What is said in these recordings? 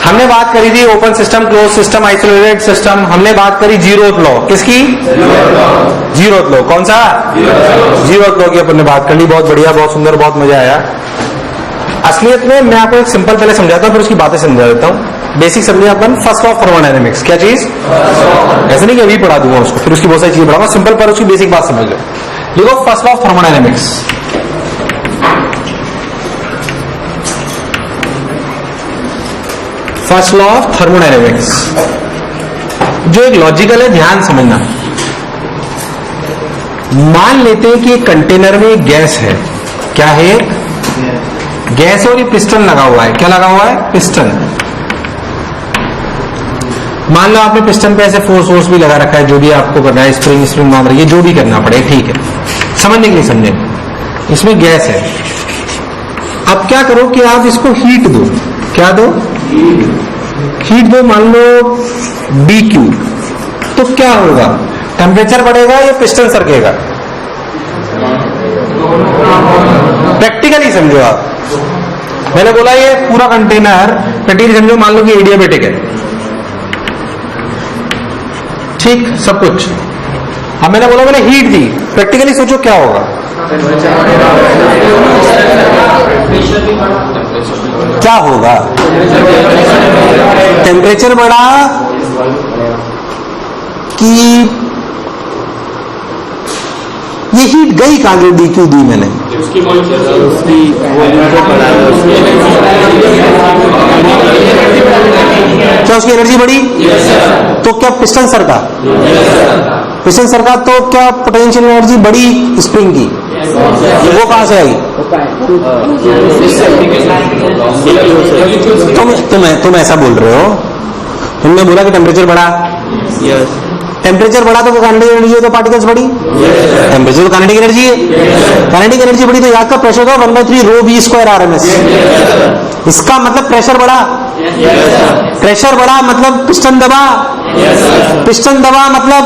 हमने बात करी थी open system, close system, isolated system. हमने बात करी जीरोथ लॉ। किसकी? Zeroth law. कौन सा? जीरोथ लॉ की अपन ने बात कर ली। बहुत बढ़िया, बहुत सुंदर, बहुत मजा आया। असलियत में मैं आपको एक सिंपल पहले समझाता हूं, फिर उसकी बातें समझा देता हूं। बेसिक समझे अपन। First law of thermodynamics. क्या चीज? ऐसे नहीं कि अभी पढ़ा दूंगा उसको, फिर उसकी बहुत सारी चीजें पढ़ाऊंगा। सिंपल पर उसकी बेसिक बात समझ लो। देखो first law of thermodynamics. First law of thermodynamics जो एक लॉजिकल है, ध्यान समझना। मान लेते हैं कि एक कंटेनर में एक गैस है। क्या है? गैस और ये पिस्टन लगा हुआ है। क्या लगा हुआ है? पिस्टन। मान लो आपने पिस्टन पे ऐसे फोर्स भी लगा रखा है, जो भी आपको करना है, स्प्रिंग मान रही है, जो भी करना पड़े, ठीक है, समझने के लिए समझे। इसमें गैस है। अब क्या करो कि आप इसको हीट दो। क्या दो? हीट दो। मान लो BQ, तो क्या होगा? टेम्परेचर बढ़ेगा या पिस्टन सरकेगा? प्रैक्टिकली समझो आप। मैंने बोला ये पूरा कंटेनर प्रैक्टिकली समझो। मान लो कि एडियाबेटिक है, ठीक, सब कुछ। अब मैंने बोला मैंने हीट दी, प्रैक्टिकली सोचो क्या होगा? क्या होगा? टेम्परेचर बढ़ा कि ये हीट गई कहां? जो DQ दी मैंने, क्या उसकी एनर्जी बढ़ी? तो क्या पिस्टन सरका? पिस्टन सरका तो क्या पोटेंशियल एनर्जी बढ़ी स्प्रिंग की? वो कहां से आई? तुम ऐसा बोल रहे हो। तुमने बोला कि टेम्परेचर बढ़ा। टेम्परेचर बढ़ा तो काइनेटिक एनर्जी है, तो पार्टिकल्स बढ़ी। टेम्परेचर तो काइनेटिक एनर्जी है। काइनेटिक एनर्जी बढ़ी तो यहाँ का प्रेशर था 1/3 ρ V² RMS। इसका मतलब प्रेशर बढ़ा। प्रेशर बढ़ा मतलब पिस्टन दबा। पिस्टन दबा मतलब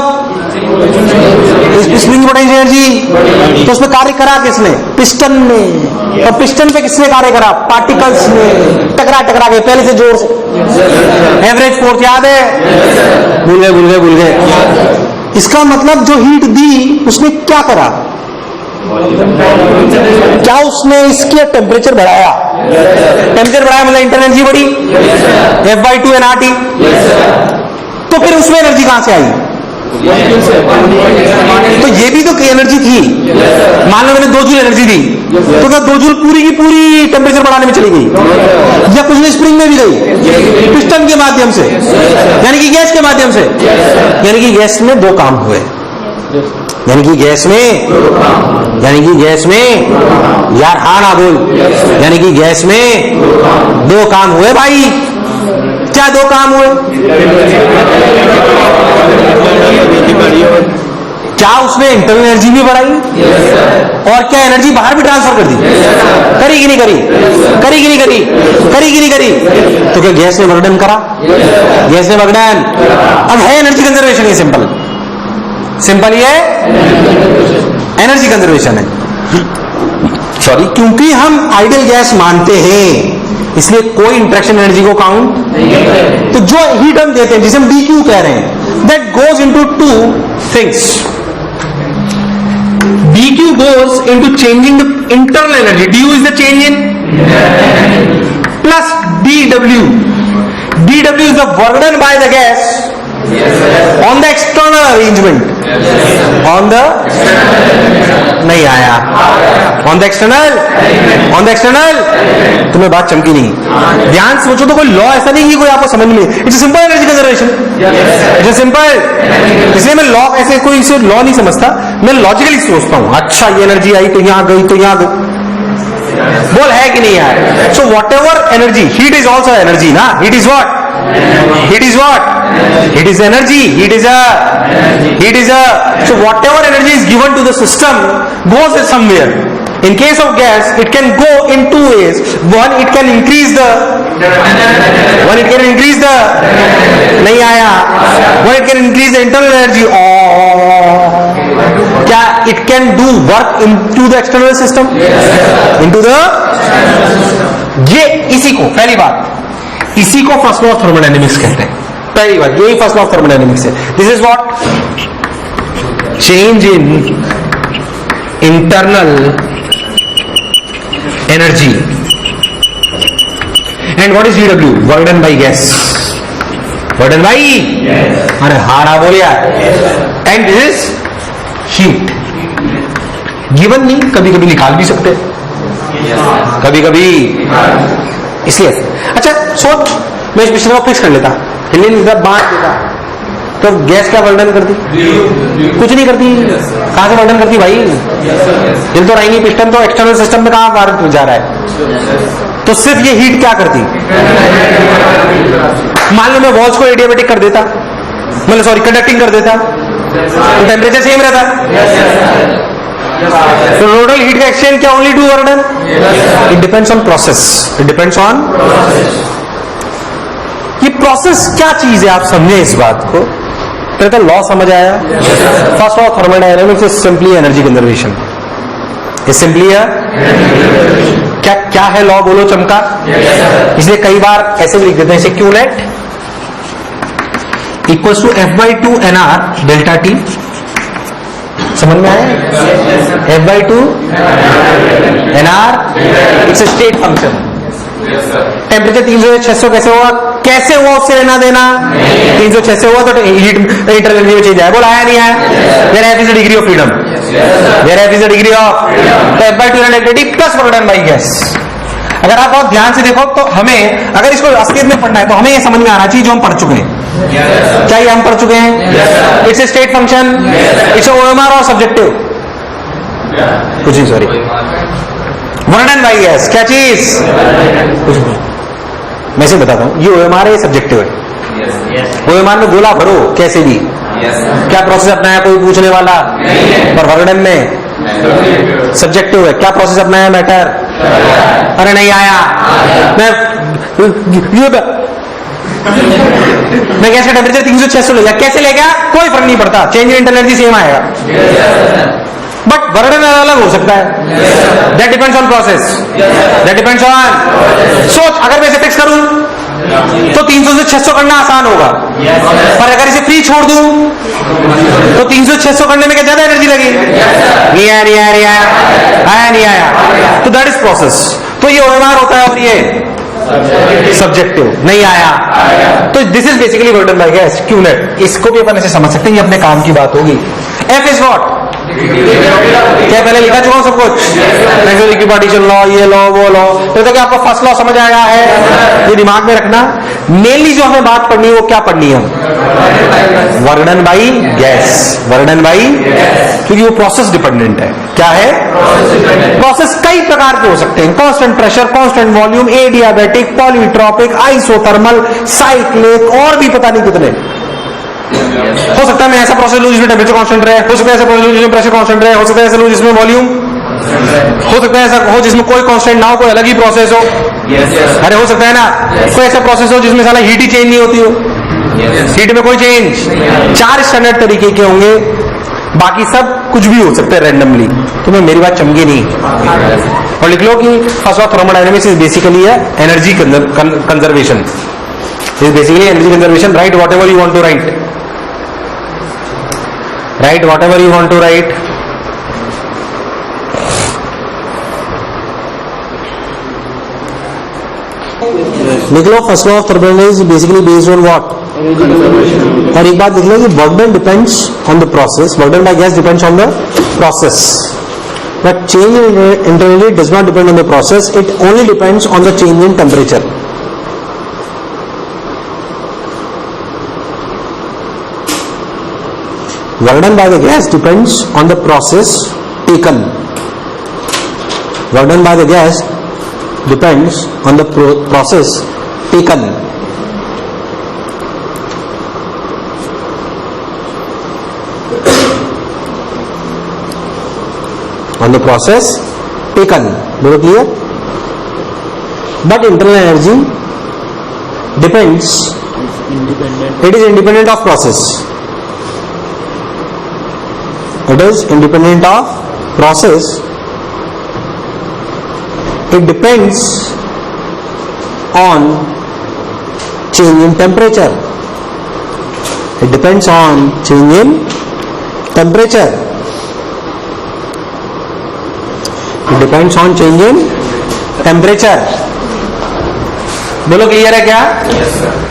स्प्रिंग पोटेंशियल एनर्जी। तो उसमें कार्य करा किसने? पिस्टन ने। और पिस्टन पे किसने कार्य करा? पार्टिकल्स ने। टकरा के पहले से जोर से। एवरेज फोर्स याद है? भूल गए। इसका मतलब जो हीट दी उसने क्या करा? क्या उसने इसके टेम्परेचर बढ़ाया? टेम्परेचर बढ़ाया मतलब इंटरनल एनर्जी बढ़ी। F/2 nRT। तो फिर उसमें एनर्जी कहां से आई? तो ये भी तो एनर्जी थी। मान लो मैंने 2 जूल एनर्जी दी, तो क्या 2 जूल पूरी की पूरी टेम्परेचर बढ़ाने में चली गई? या कुछ स्प्रिंग में भी गई? पिस्टन के माध्यम से, यानी कि गैस के माध्यम से। यानी कि गैस में 2 काम हुए। यानी कि गैस में यार हाँ ना बोल। यानी कि गैस में 2 काम हुए भाई। क्या 2 काम हुए? क्या उसने इंटरनल एनर्जी भी बढ़ाई? और क्या एनर्जी बाहर भी ट्रांसफर कर दी? करी कि नहीं करी? तो क्या गैस ने वर्क डन करा? गैस ने वर्क डन। अब है एनर्जी कंजर्वेशन। ये सिंपल ये एनर्जी कंजर्वेशन है। सॉरी, क्योंकि हम आइडियल गैस मानते हैं इसलिए कोई इंटरेक्शन एनर्जी को काउंट नहीं। तो जो हीट हम देते हैं, जिसे हम DQ कह रहे हैं, that goes into 2 things. DQ goes into changing the internal energy. DU is the change in, plus DW. DW is the work done by the gas on the external arrangement. On the नहीं आया। On the external तुम्हें बात चमकी नहीं। ध्यान से सोचो तो कोई लॉ ऐसा नहीं कि कोई आपको समझ में। It's simple energy conservation. It's simple. इसलिए मैं लॉ ऐसे कोई इसे लॉ नहीं समझता, मैं लॉजिकली सोचता हूं। अच्छा ये एनर्जी आई तो यहां गई तो यहां गई। बोल है कि नहीं यार? So whatever energy, heat is also energy ना। Heat is what? Heat is energy. Heat is a. So whatever energy is given to the system goes somewhere. In case of gas, it can go in 2 ways. One, it can increase the. नहीं आया। One, it can increase the internal energy. क्या it can do work into the external system? Into the. ये इसी को पहली बात इसी को फर्स्ट लॉ ऑफ थर्मोडायनेमिक्स कहते हैं। पहली बात, यही फर्स्ट लॉ ऑफ थर्मोडायनेमिक्स है। This is what? Change in internal energy. And what is DW? Work done by gas. Work done by, अरे हारा बोल यार। And this is heat. Given नहीं, कभी कभी निकाल भी सकते, कभी कभी, इसलिए। अच्छा सोच, मैं इस पिक्चर को फिक्स कर लेता, हिलने नहीं देता, बांट देता, तो गैस क्या वर्णन करती? कुछ नहीं करती। कहां से वर्णन करती भाई? हिल तो रहेंगी, पिस्टन तो एक्सटर्नल सिस्टम में कहां बाहर जा रहा है। तो सिर्फ ये हीट क्या करती? मान लो मैं वॉल्स को एडियाबेटिक कर देता, मतलब सॉरी कंडक्टिंग कर देता, तो टेम्परेचर सेम रहता। तो टोटल हीट का एक्सचेंज क्या? Only to work done? It depends on process. It depends on ये प्रोसेस क्या चीज है, आप समझे इस बात को। तो लॉ समझ आया? First law of thermodynamics is simply energy conservation. Is simply क्या क्या है लॉ? बोलो चमका। इसलिए कई बार ऐसे भी लिख देते हैं, जैसे Q net equals to F/2 NR delta T. समझ में आया? F/2 NR it's a state function. Temperature 300 से 600 कैसे हुआ? कैसे हुआ उससे लेना देना। 300 से 600 हुआ तो हीट इंटरनल में चेंज आया। बोला आया नहीं आया? Where F is the degree of freedom. Where F is the degree of, तो F/2 delta plus work done by gas. अगर आप बहुत ध्यान से देखो तो हमें, अगर इसको असलियत में पढ़ना है तो हमें यह समझ में आना चाहिए जो हम पढ़ चुके हैं। क्या ये हम पढ़ चुके हैं? It's a state function, it's OMR और सब्जेक्टिव, कुछ नहीं, sorry, work done by gas. क्या चीज? कुछ नहीं, मैं से बताता हूं, ये OMR है, सब्जेक्टिव है। OMR में गोला भरो कैसे भी, क्या प्रोसेस अपनाया कोई पूछने वाला, पर वर्क डन में सब्जेक्टिव है। क्या प्रोसेस अपनाया? मैटर। अरे नहीं आया, मैं गैस का टेम्परेचर 300 से 600 ले गया, कैसे ले गया कोई फर्क नहीं पड़ता, change in internal energy same आएगा, बट वर्क डन अलग हो सकता है। That depends on process, that depends on सोच। अगर मैं इसे फिक्स करूं तो 300 से 600 करना आसान होगा, पर अगर इसे फ्री छोड़ दूं तो 300 से 600 करने में क्या ज्यादा एनर्जी लगेगी? नहीं आया, नहीं आया, नहीं आया, आया नहीं आया, तो दैट इज प्रोसेस। तो ये OMR होता है और ये सब्जेक्टिव। नहीं आया तो this is basically work done by gas, Q net. इसको भी अपन ऐसे समझ सकते हैं, ये अपने काम की बात होगी। F is what? क्या पहले लिखा चुका हूं सब कुछ, इक्विपार्टीशन लॉ, ये लॉ वो लॉ। तो क्या आपको फर्स्ट लॉ समझ आया है? ये दिमाग में रखना। मेनली जो हमें बात पढ़नी है वो क्या पढ़नी है? Work done by gas. Work done by, क्योंकि वो प्रोसेस डिपेंडेंट है। क्या है? प्रोसेस कई प्रकार के हो सकते हैं, constant pressure, constant volume, adiabatic, polytropic, isothermal, cyclic, और भी पता नहीं कितने। हो सकता है मैं ऐसा प्रोसेस लूं जिसमें टेम्परेचर कांस्टेंट रहे, हो सकता है ऐसा प्रोसेस लूं जिसमें प्रेशर कांस्टेंट रहे, हो सकता है ऐसा लूं जिसमें वॉल्यूम, हो सकता है ऐसा हो जिसमें कोई कांस्टेंट ना हो, कोई अलग ही प्रोसेस हो। अरे हो सकता है ना कोई ऐसा प्रोसेस हो जिसमें साला हीट ही चेंज नहीं होती हो, हीट में कोई चेंज। 4 स्टैंडर्ड तरीके के होंगे, बाकी सब कुछ भी हो सकता है रैंडमली। तुम्हें मेरी बात चमकी नहीं, और लिख लो कि first law of thermodynamics is basically energy conservation. Is basically energy conservation. Write whatever you want to write, write whatever you want to write. लिख लो first law of thermodynamics is basically based on what. और एक बात लिख लो कि work done depends on the process, work done by gas depends on the process, but change in internally does not depend on the process, it only depends on the change in temperature. Work done by the gas depends on the process taken. Work done by the gas depends on the process taken. On the process taken. Very clear? But internal energy depends. It is independent of process. It is independent of process. It depends on change in temperature. It depends on change in temperature. It depends on change in temperature. बोलो clear है क्या?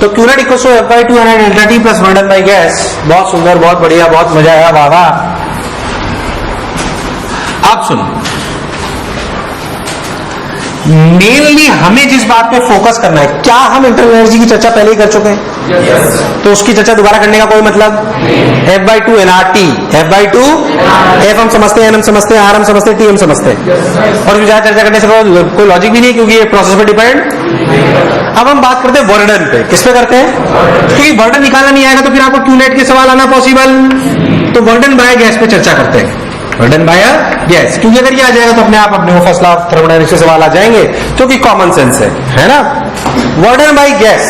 तो Q naught equal to F/2 n delta T plus work done by gas. बहुत सुंदर, बहुत बढ़िया, बहुत मजा आया. वाह. आप सुनो, मेनली हमें जिस बात पे फोकस करना है, क्या हम इंटरनल एनर्जी की चर्चा पहले ही कर चुके हैं? तो उसकी चर्चा दोबारा करने का कोई मतलब? F/2 nRT, F/2 F हम समझते हैं, N हम समझते हैं, R हम समझते हैं, T हम समझते हैं, और ज्यादा चर्चा करने से कोई लॉजिक भी नहीं, क्योंकि ये प्रोसेस पे डिपेंड. अब हम बात करते हैं वर्डन पे. किस पे करते हैं? क्योंकि वर्डन निकालना नहीं आएगा तो फिर आपको क्यू नेट के सवाल आना पॉसिबल. तो वर्डन बाय गैस पे चर्चा करते हैं. वर्डन बाय गैस, क्योंकि अगर ये आ जाएगा तो अपने आप अपने फर्स्ट लॉ ऑफ थर्मोडायनेमिक्स से सवाल आ जाएंगे, जो कि कॉमन सेंस है ना. वर्डन बाय गैस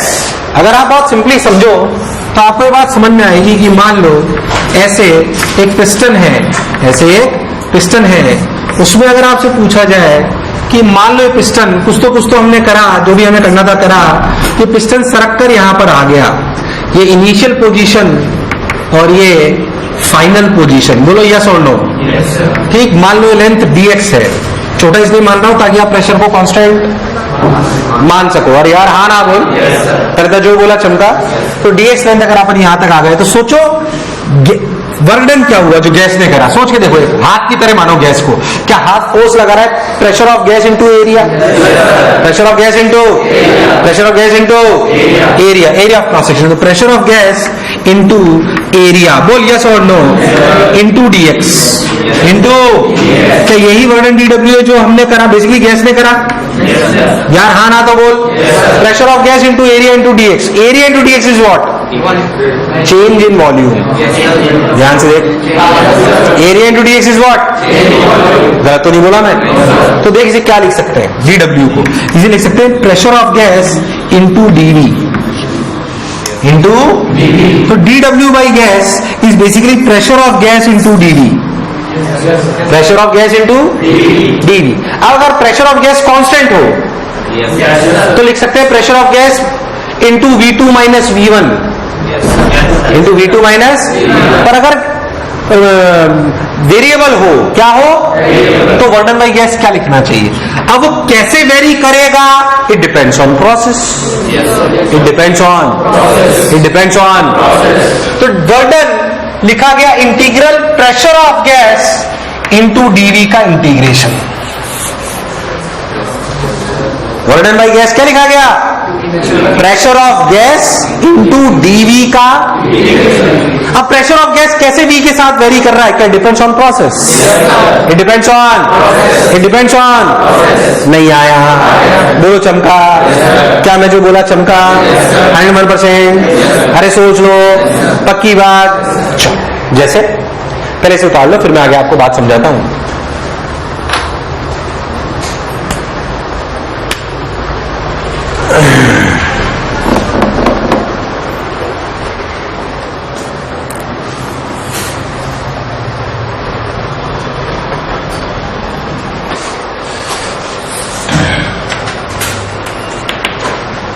अगर आप बहुत सिंपली समझो तो आपको ये बात समझ में आएगी कि मान लो ऐसे एक पिस्टन है, ऐसे एक पिस्टन है, उसमें अगर आपसे पूछा जाए कि मान लो ये पिस्टन कुछ तो हमने करा, जो भी हमें करना था करा, ये पिस्टन सरक कर यहां पर आ गया. ये इनिशियल पोजीशन और ये फाइनल पोजीशन. बोलो यस और नो. ठीक. मान लो लेंथ dx है. छोटा इसलिए मान रहा हूं ताकि आप प्रेशर को कांस्टेंट मान सको. और यार हाँ ना बोल, पहले जो बोला चमका. तो dx लेंथ अगर अपन यहां तक आ गए तो सोचो वर्क डन क्या हुआ जो गैस ने करा. सोच के देखो, हाथ की तरह मानो गैस को. क्या हाथ फोर्स लगा रहा है? Pressure of gas into area. Pressure of gas into area. Area of cross section. तो pressure of gas into area. बोल यस और नो. Into dx. इनटू क्या यही वर्क डन dw है जो हमने करा, बेसिकली गैस ने करा? यार हाँ ना तो बोल. Pressure of gas into area into dx. Area into dx is what? Change in volume. ध्यान से देख. Area into dx is what? गलत तो नहीं बोला मैं? तो देख इसे क्या लिख सकते हैं, dw को इसे लिख सकते हैं pressure of gas into dv. तो dw by gas is basically pressure of gas into dv. Pressure of gas into dv. अब अगर प्रेशर ऑफ गैस कांस्टेंट हो तो लिख सकते हैं pressure of gas into v2 minus v1 into v2 minus. पर अगर वेरिएबल हो, क्या हो? तो वर्क डन बाय गैस क्या लिखना चाहिए? अब वो कैसे वेरी करेगा? It depends on process. It depends on. तो वर्क डन लिखा गया integral pressure of gas into dV का integration. Work done by gas क्या लिखा गया? Pressure of gas into dV का. अब प्रेशर ऑफ गैस कैसे वी के साथ वेरी कर रहा है? क्या depends on process? It depends on. नहीं आया. बोलो चमका. क्या मैं जो बोला चमका? 100%. अरे सोच लो, पक्की बात. जैसे पहले से उतार लो, फिर मैं आगे आपको बात समझाता हूं.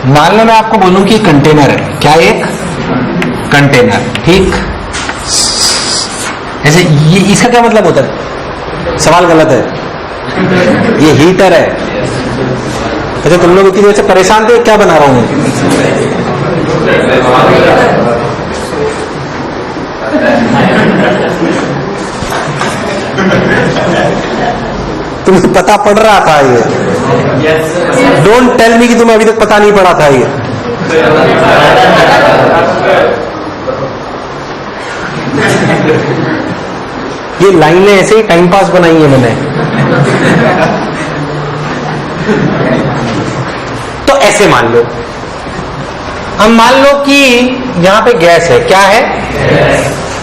मान लो मैं आपको बोलूं कि कंटेनर है. क्या? एक कंटेनर. ठीक. ऐसे ये इसका क्या मतलब होता है? सवाल गलत है. ये हीटर है. अच्छा तुम लोग इतनी देर से परेशान थे, क्या बना रहा हूं मैं? तुम्हें पता पड़ रहा था ये? डोंट टेल मी कि तुम्हें अभी तक पता नहीं पड़ा था ये. ये लाइनें ऐसे ही टाइम पास बनाई है मैंने. तो ऐसे मान लो, हम मान लो कि यहां पे गैस है. क्या है?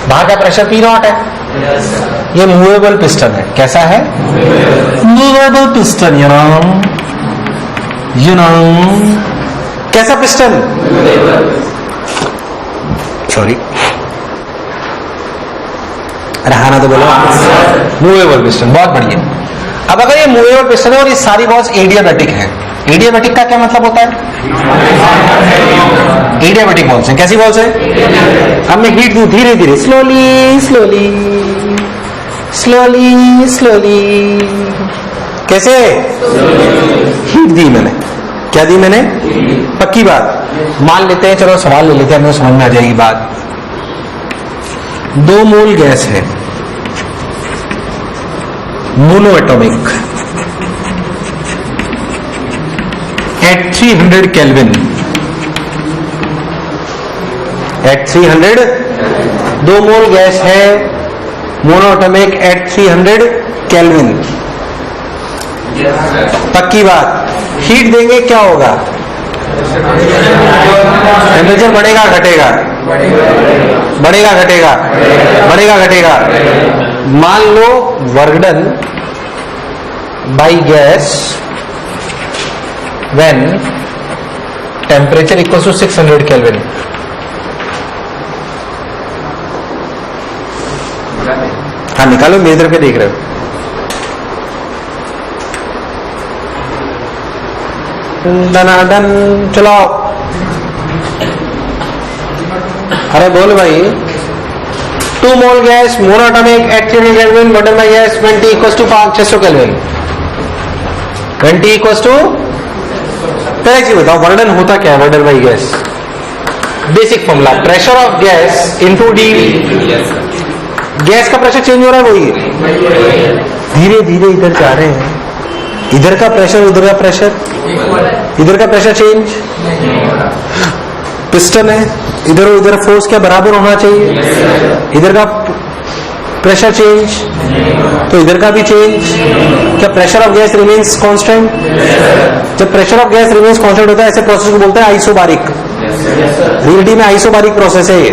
बाहर का प्रेशर P नॉट है. ये मूवेबल पिस्टन है. कैसा है? Movable piston. यू नो कैसा पिस्टन? सॉरी, अरे हाँ ना तो बोलो. Movable piston. बहुत बढ़िया. अब अगर ये मूवेबल पिस्टन है और ये सारी बॉल्स एडियाबैटिक है, एडियाबैटिक का क्या मतलब होता है? एडियाबैटिक बॉल्स हैं। कैसी बॉल्स हैं? अब मैं हीट दूं धीरे धीरे, स्लोली स्लोली स्लोली स्लोली। कैसे? हीट दी मैंने। क्या दी मैंने? पक्की बात। मान लेते हैं, चलो सवाल ले लेते हैं, हमें समझ में आ जाएगी बात। 2 मोल गैस है, mono atomic, at 300 Kelvin, at 300, 2 mole gas है, मोनोएटॉमिक, at 300 केल्विन। पक्की बात। हीट देंगे क्या होगा? टेम्परेचर बढ़ेगा घटेगा? बढ़ेगा घटेगा? बढ़ेगा घटेगा? मान लो work done by gas when temperature equals to 600 Kelvin. हाँ निकालो, मेरी तरफ देख रहे हो। दनादन चलो। अरे बोल भाई। 2 मोल gas, monoatomic, at 300 Kelvin, वर्डन by gas, 20 equals to 600 Kelvin. 20 equals to, पहले चीज बताओ वर्डन होता क्या है? Work done by gas basic formula, pressure of gas into d. गैस का प्रेशर चेंज हो रहा है, वही धीरे धीरे इधर जा रहे हैं। इधर का प्रेशर उधर का प्रेशर, इधर का प्रेशर चेंज। पिस्टन है, इधर और उधर फोर्स क्या बराबर होना चाहिए? इधर का प्रेशर चेंज तो इधर का भी चेंज। क्या pressure of gas remains constant? जब pressure of gas remains constant होता है, ऐसे प्रोसेस को बोलते हैं आइसोबारिक। रियलिटी में आइसोबारिक प्रोसेस है ये।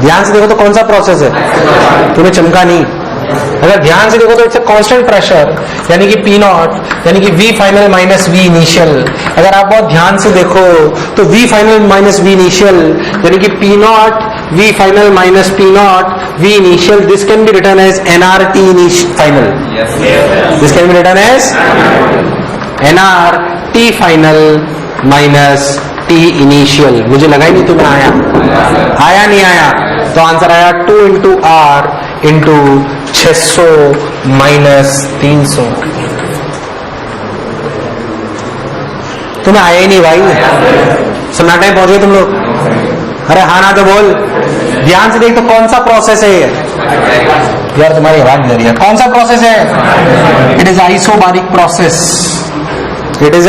ध्यान से देखो तो कौन सा प्रोसेस है? तुम्हें चमका नहीं। अगर ध्यान से देखो तो इट्स कांस्टेंट प्रेशर, यानी कि P नॉट, यानी कि V final minus V initial. अगर आप बहुत ध्यान से देखो तो V final minus V initial, यानी कि P naught V final minus P naught V initial, this can be written as nRT final. This can be written as nRT final minus T initial. मुझे लगा ही नहीं तुम्हें आया नहीं आया। तो आंसर आया 2 इंटू R इंटू 600 माइनस 300। तुम्हें आया ही नहीं भाई, सन्नाटे में पहुंच गए तुम लोग। अरे हाँ ना तो बोल। ध्यान से देख तो कौन सा प्रोसेस है ये? यार तुम्हारी आवाज नहीं आ रही है। कौन सा प्रोसेस है? It is isobaric process. It is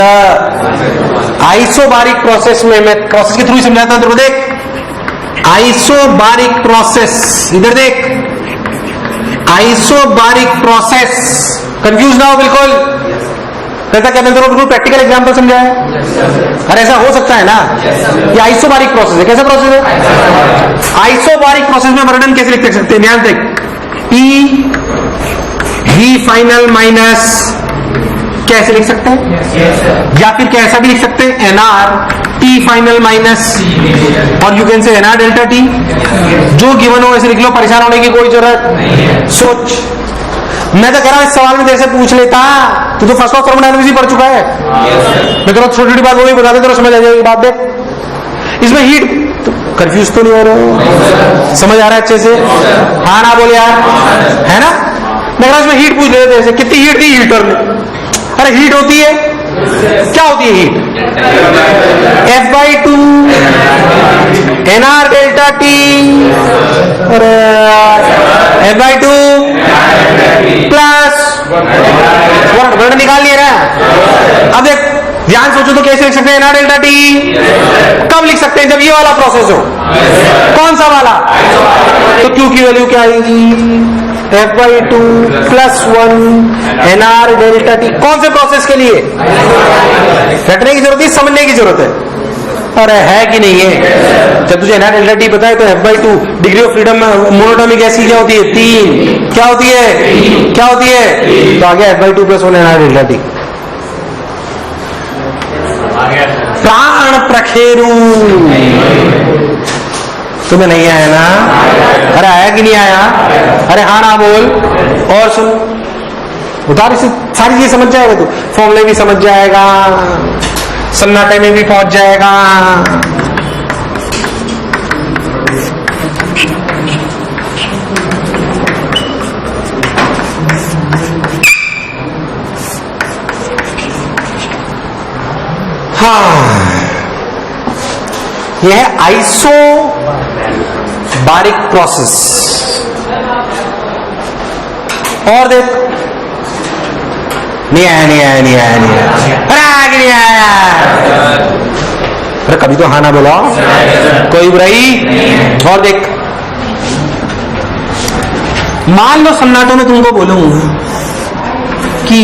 isobaric process में मैं प्रोसेस के थ्रू ही समझाता हूं। तो देख, आइसोबारिक प्रोसेस, इधर देख, आइसोबारिक प्रोसेस। कंफ्यूज ना हो बिल्कुल। कैसा क्या बिल्कुल प्रैक्टिकल एग्जांपल समझाए? अरे ऐसा हो सकता है ना? ये आइसोबारिक प्रोसेस है। कैसा प्रोसेस है? आइसोबारिक प्रोसेस में वर्णन कैसे लिख सकते हैं? ध्यान देख, P V फाइनल माइनस, कैसे लिख सकते हैं? या फिर कैसा भी लिख सकते हैं, NR T फाइनल माइनस, और you can say NR delta T। जो गिवन हो ऐसे लिख लो, परेशान होने की कोई जरूरत नहीं। सोच, मैं तो कह रहा हूं इस सवाल में देर से पूछ लेता, तू तो फर्स्ट क्लास थर्मोडायनामिक्स ही पढ़ चुका है। मैं तो छोटी छोटी बात वो भी बता दे, तेरा समझ आ जाएगी बात। देख इसमें हीट, कंफ्यूज तो नहीं हो रहे? समझ आ रहा है अच्छे से? हाँ ना बोल यार, है ना? मैं कह रहा इसमें हीट पूछ लेते हैं, कितनी हीट दी हीटर ने? अरे हीट होती है, क्या होती है heat? F/2 NR delta T, अरे F/2 प्लस वर्ड निकाल लिया ना। अब देख ध्यान सोचो तो कैसे लिख सकते हैं NR डेल्टा T? कब लिख सकते हैं? जब ये वाला प्रोसेस हो। कौन सा वाला? तो Q की वैल्यू क्या आएगी? F/2 plus 1 NR delta T। कौन से प्रोसेस के लिए? रटने की जरूरत है, समझने की जरूरत है। अरे है कि नहीं है? जब तुझे NR डेल्टा T पता है तो F/2 degree of freedom monoatomic gas की क्या होती है? 3। क्या होती है? क्या होती है? तो आ गया F/2 plus 1 NR delta T। प्राण प्रखेरु, तुम्हें नहीं आया ना? अरे आया कि नहीं आया? अरे हाँ ना बोल। और सुन, उधार से सारी चीजें समझ जाएगा, तू फॉर्मूले भी समझ जाएगा, सन्नाटे में भी पहुंच जाएगा। हाँ, यह है आइसोबारिक प्रोसेस। और देख, नहीं आया, नहीं आया, नहीं आया, नहीं आया, अरे आगे नहीं आया। अरे कभी तो हाँ ना बोला, कोई बुराई। और देख, मान लो सन्नाटों में तुमको बोलूंगा कि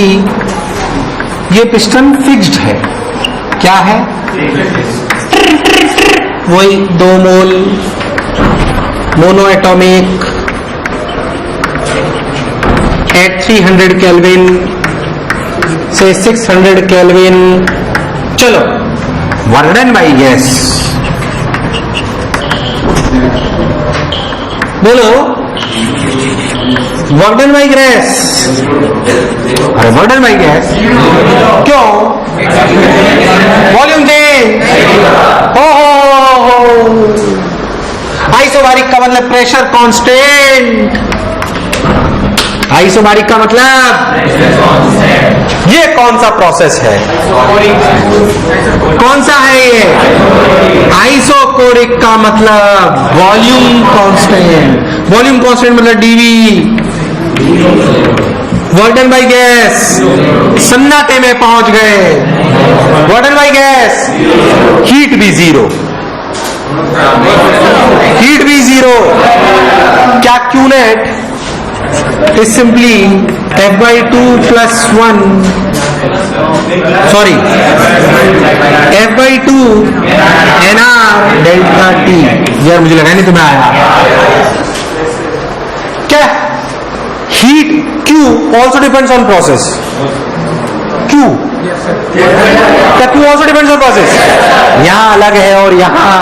ये पिस्टन फिक्स्ड है। क्या है? वही 2 मोल मोनो एटॉमिक एट 300 केल्विन से 600 केल्विन। चलो, वर्डन बाई गैस बोलो, वर्डन बाई गैस। अरे वर्डन बाई गैस क्यों? Volume change. ओहो, आइसोबारिक का मतलब प्रेशर कांस्टेंट। आइसोबारिक का मतलब ये कौन सा प्रोसेस है? कौन सा है ये? आइसोकोरिक का मतलब वॉल्यूम कांस्टेंट। वॉल्यूम कांस्टेंट मतलब डीवी। वर्डन बाई गैस, सन्नाटे में पहुंच गए। वर्डन बाई गैस, हीट भी जीरो, हीट भी जीरो। क्या Q net is simply f/2 plus 1, sorry, f/2 nr delta t। यार मुझे लगा नहीं तुम्हें आया क्या? Heat Q also depends on process। Q क्या Q also depends on process? यहां अलग है और यहां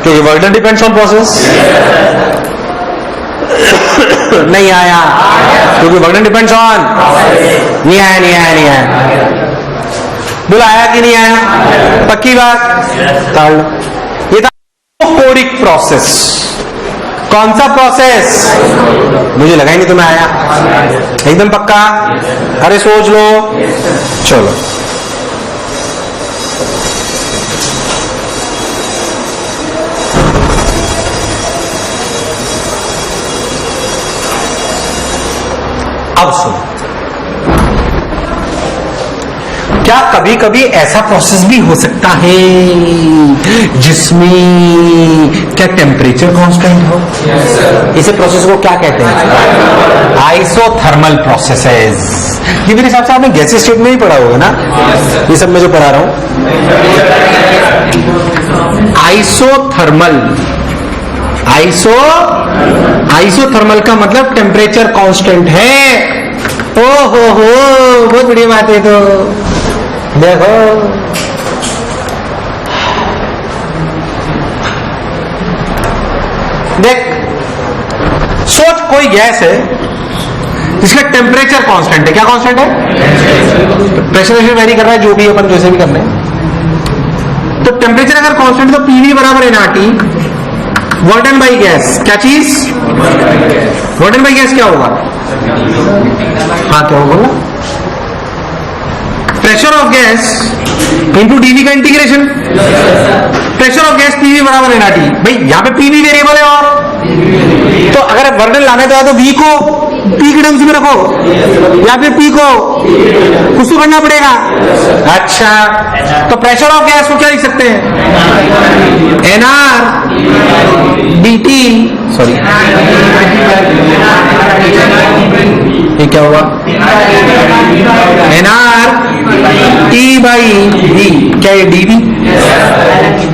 क्योंकि वर्डन डिपेंड्स ऑन प्रोसेस। नहीं आया क्योंकि वर्डन डिपेंड्स ऑन। नहीं आया, नहीं आया, नहीं आया। बोला आया कि नहीं आया? पक्की बात। ये था कोरिक प्रोसेस। कौन सा प्रोसेस? मुझे लगा ही नहीं तुम्हें आया। एकदम पक्का? अरे सोच लो। चलो, अब सुनो, क्या कभी कभी ऐसा प्रोसेस भी हो सकता है जिसमें क्या टेम्परेचर कांस्टेंट हो? इसे प्रोसेस को क्या कहते हैं? Isothermal processes. ये मेरे हिसाब से आपने गैस स्टेट में ही पढ़ा होगा ना, ये सब मैं जो पढ़ा रहा हूं। आइसोथर्मल, आइसोथर्मल का मतलब टेम्परेचर कांस्टेंट है। ओ हो, बहुत बढ़िया बात है। तो देखो, देख, सोच कोई गैस है जिसका टेम्परेचर कांस्टेंट है। क्या कांस्टेंट है? प्रेशर वेरी कर रहा है, जो भी अपन जैसे भी कर रहे हैं। तो टेम्परेचर अगर कांस्टेंट तो पीवी बराबर है nRT वर्डन बाई गैस। क्या चीज? वर्डन बाई गैस क्या होगा? हाँ क्या होगा? Pressure of gas into dV का integration. Pressure of gas PV बराबर है nRT। भाई यहाँ पे पीवी वेरिएबल है, और तो अगर वर्डन लाने तो वी को पी के टर्म्स में रखो या फिर पी को कुछ तो करना पड़ेगा। अच्छा, तो प्रेशर ऑफ गैस को क्या लिख सकते हैं? nR dt, सॉरी ये क्या हुआ? nR t by v। क्या ये dv?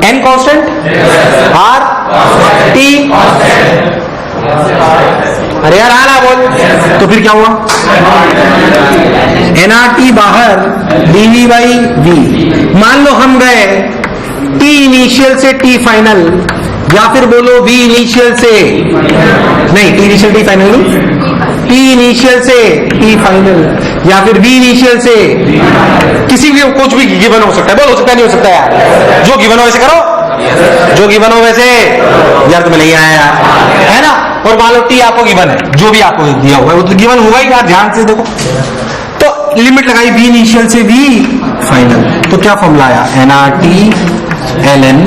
n constant, r t। अरे यार आना बोल। तो फिर क्या हुआ? nRT बाहर dv by v। मान लो हम गए t इनिशियल से t फाइनल, या फिर बोलो v इनिशियल से, नहीं t इनिशियल t फाइनल नहीं, P इनिशियल से P फाइनल या फिर V इनिशियल से किसी भी कुछ भी गिवन हो सकता है, बोल हो सकता है नहीं हो सकता यार, जो गिवन हो वैसे करो, जो गिवन हो वैसे यार तुम्हें नहीं आया यार, है ना। और मान लो T आपको गिवन है, जो भी आपको दिया हुआ है वो तो गिवन हुआ ही यार, ध्यान से देखो। तो लिमिट लगाई V इनिशियल से V फाइनल, तो क्या फॉर्मूला आया, nRT ln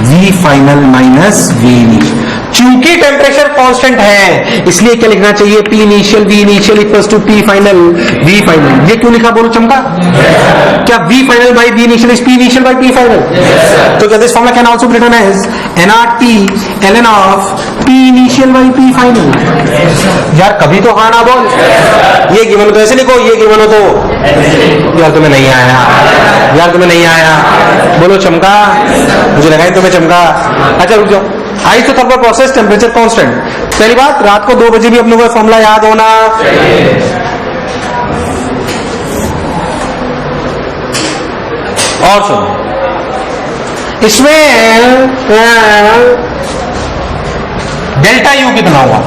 V final minus V initial. चूंकि टेम्परेचर कांस्टेंट है इसलिए क्या लिखना चाहिए, P initial V initial equals to P final V final. ये क्यों लिखा बोलो चमका, क्या V final by V initial is P initial by P final. तो क्या this formula can also be written as nRT ln of P initial by P final. यार कभी तो हाँ ना बोल, ये गिवन तो ऐसे लिखो, ये गिवन हो तो यार तुम्हें नहीं आया, यार तुम्हें नहीं आया, बोलो चमका, मुझे लगा तुम्हें चमका। अच्छा रुक जाओ, आइसोथर्मल प्रोसेस टेम्परेचर कांस्टेंट। पहली बात, रात को 2 बजे भी अपने को फॉर्मूला याद होना। और सुनो, इसमें डेल्टा यू कितना हुआ,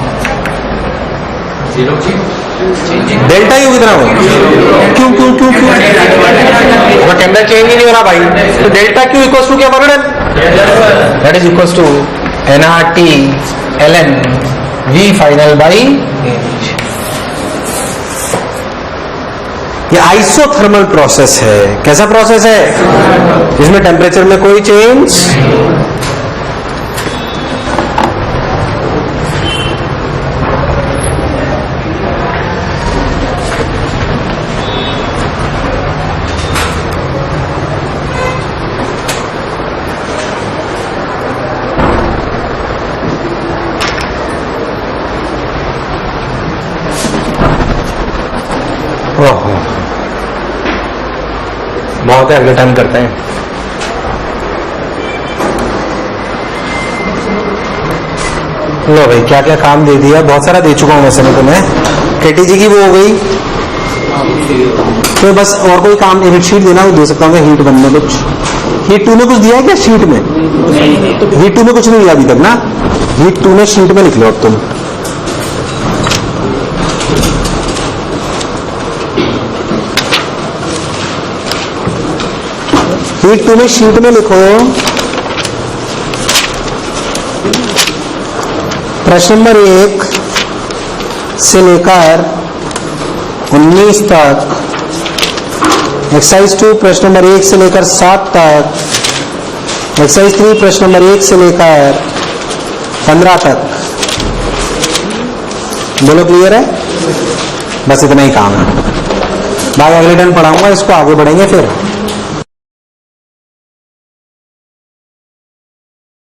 डेल्टा यू कितना हुआ, क्यों क्यों क्यों क्यों, तो टेम्परेचर चेंज ही नहीं हो रहा भाई, तो डेल्टा क्यू इक्वल्स टू क्या वर्णन, that is equals to nRT ln V final by. ये आइसोथर्मल प्रोसेस है, कैसा प्रोसेस है, जिसमें टेम्परेचर में कोई चेंज, बहुत है, अगले टाइम करते हैं। लो भाई, क्या क्या काम दे दिया, बहुत सारा दे चुका हूं वैसे मैं तुम्हें। केटी जी की वो हो गई, तो बस और कोई काम एक शीट देना वो दे सकता हूँ, हीट वन में कुछ, हीट 2 में कुछ दिया है क्या शीट में, हीट 2 में कुछ नहीं दिया अभी तक ना, हीट 2 में शीट में लिख लो अब तुम। हीट 2 में शीट में लिखो, प्रश्न नंबर 1 से लेकर 19 तक, एक्सरसाइज 2 प्रश्न नंबर 1 से लेकर 7 तक, एक्सरसाइज 3 प्रश्न नंबर 1 से लेकर 15 तक। बोलो क्लियर है, बस इतना ही काम है, बाकी अगले दिन पढ़ाऊंगा, इसको आगे बढ़ेंगे फिर।